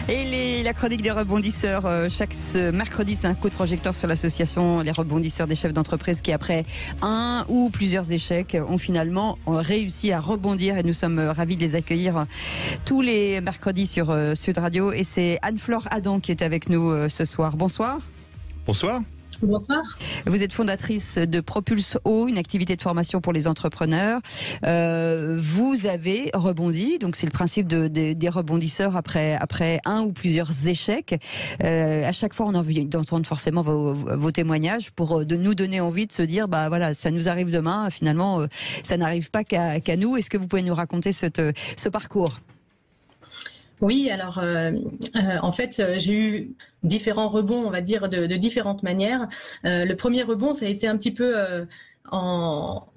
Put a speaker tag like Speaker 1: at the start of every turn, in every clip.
Speaker 1: Et la chronique des rebondisseurs, chaque mercredi, c'est un coup de projecteur sur l'association Les Rebondisseurs des chefs d'entreprise qui, après un ou plusieurs échecs, ont finalement réussi à rebondir. Et nous sommes ravis de les accueillir tous les mercredis sur Sud Radio. Et c'est Anne-Flore Adam qui est avec nous ce soir. Bonsoir.
Speaker 2: Bonsoir.
Speaker 3: Bonsoir.
Speaker 1: Vous êtes fondatrice de Propulse Haut, une activité de formation pour les entrepreneurs. Vous avez rebondi, donc c'est le principe des rebondisseurs après un ou plusieurs échecs. À chaque fois, on a envie d'entendre forcément vos témoignages pour nous donner envie de se dire, bah voilà, ça nous arrive demain. Finalement, ça n'arrive pas qu'à nous. Est-ce que vous pouvez nous raconter ce parcours ?
Speaker 3: Oui, alors en fait, j'ai eu différents rebonds, on va dire, de différentes manières. Le premier rebond, ça a été un petit peu en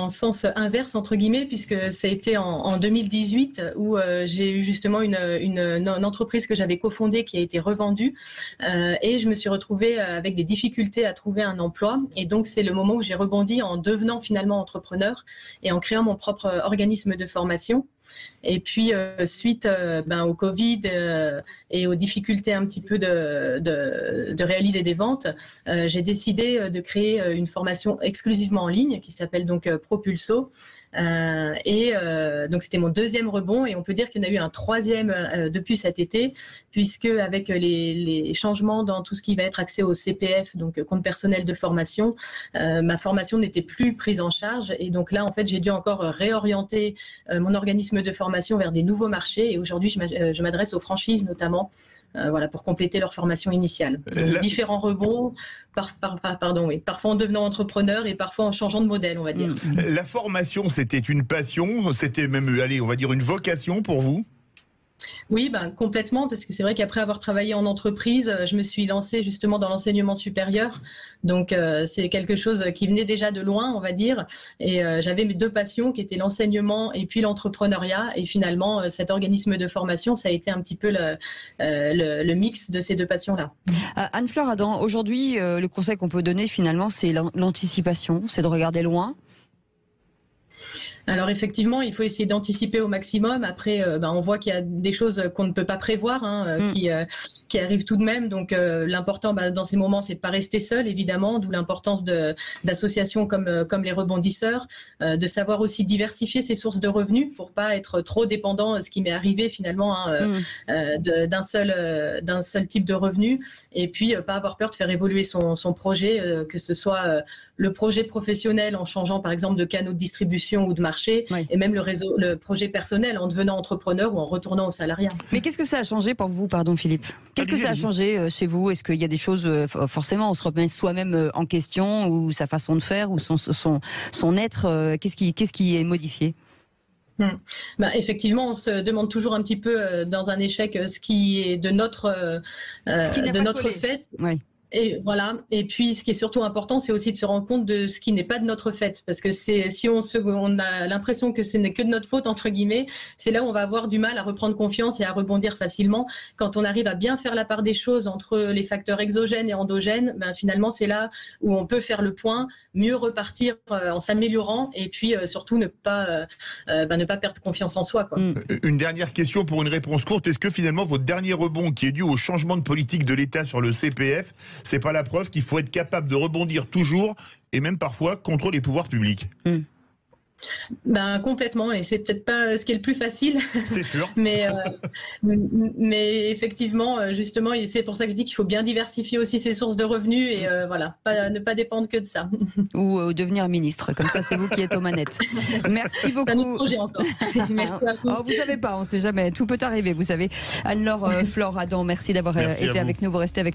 Speaker 3: sens inverse, entre guillemets, puisque ça a été en 2018 où j'ai eu justement une entreprise que j'avais cofondée qui a été revendue et je me suis retrouvée avec des difficultés à trouver un emploi. Et donc, c'est le moment où j'ai rebondi en devenant finalement entrepreneur et en créant mon propre organisme de formation. Et puis, suite au Covid et aux difficultés un petit peu de réaliser des ventes, j'ai décidé de créer une formation exclusivement en ligne qui s'appelle donc Propulso. Donc c'était mon deuxième rebond et on peut dire qu'il y en a eu un troisième depuis cet été, puisque avec les changements dans tout ce qui va être accès au CPF, donc compte personnel de formation, ma formation n'était plus prise en charge et donc là en fait j'ai dû encore réorienter mon organisme de formation vers des nouveaux marchés et aujourd'hui je m'adresse aux franchises notamment. Voilà, pour compléter leur formation initiale. Donc, différents rebonds, parfois en devenant entrepreneur et parfois en changeant de modèle, on va dire.
Speaker 2: La formation, c'était une passion, c'était même, on va dire une vocation pour vous ?
Speaker 3: Oui, complètement, parce que c'est vrai qu'après avoir travaillé en entreprise, je me suis lancée justement dans l'enseignement supérieur. Donc, c'est quelque chose qui venait déjà de loin, on va dire. Et j'avais mes deux passions qui étaient l'enseignement et puis l'entrepreneuriat. Et finalement, cet organisme de formation, ça a été un petit peu le mix de ces deux passions-là.
Speaker 1: Anne-Flore Adam, aujourd'hui, le conseil qu'on peut donner finalement, c'est l'anticipation, c'est de regarder loin.
Speaker 3: Alors effectivement, il faut essayer d'anticiper au maximum. Après, on voit qu'il y a des choses qu'on ne peut pas prévoir, qui arrivent tout de même. Donc l'important dans ces moments, c'est de ne pas rester seul, évidemment, d'où l'importance d'associations comme les rebondisseurs, de savoir aussi diversifier ses sources de revenus pour pas être trop dépendant, ce qui m'est arrivé finalement, d'un seul type de revenu. Et puis pas avoir peur de faire évoluer son projet, que ce soit le projet professionnel en changeant par exemple de canaux de distribution ou de marché, et même le projet personnel en devenant entrepreneur ou en retournant au salariat.
Speaker 1: Mais qu'est-ce que ça a changé pour vous, pardon Philippe ? Qu'est-ce que ça a changé chez vous ? Est-ce qu'il y a des choses, forcément on se remet soi-même en question, ou sa façon de faire, ou son être, qu'est-ce qui est modifié ?
Speaker 3: Effectivement, on se demande toujours un petit peu dans un échec ce qui est de notre fait.
Speaker 1: Oui.
Speaker 3: Et voilà. Et puis, ce qui est surtout important, c'est aussi de se rendre compte de ce qui n'est pas de notre fait, parce que si on a l'impression que ce n'est que de notre faute entre guillemets, c'est là où on va avoir du mal à reprendre confiance et à rebondir facilement. Quand on arrive à bien faire la part des choses entre les facteurs exogènes et endogènes, finalement, c'est là où on peut faire le point, mieux repartir en s'améliorant, et puis surtout ne pas perdre confiance en soi, quoi.
Speaker 2: Une dernière question pour une réponse courte. Est-ce que finalement votre dernier rebond, qui est dû au changement de politique de l'État sur le CPF, c'est pas la preuve qu'il faut être capable de rebondir toujours et même parfois contre les pouvoirs publics?
Speaker 3: Complètement, et c'est peut-être pas ce qui est le plus facile.
Speaker 2: C'est sûr.
Speaker 3: mais effectivement, justement, et c'est pour ça que je dis qu'il faut bien diversifier aussi ses sources de revenus et ne pas dépendre que de ça.
Speaker 1: Ou devenir ministre, comme ça c'est vous qui êtes aux manettes. Merci beaucoup.
Speaker 3: C'est un autre projet encore. Merci à vous.
Speaker 1: Vous savez pas, on sait jamais, tout peut arriver, vous savez. Anne-Flore Adam, merci d'avoir été avec nous, vous restez avec nous.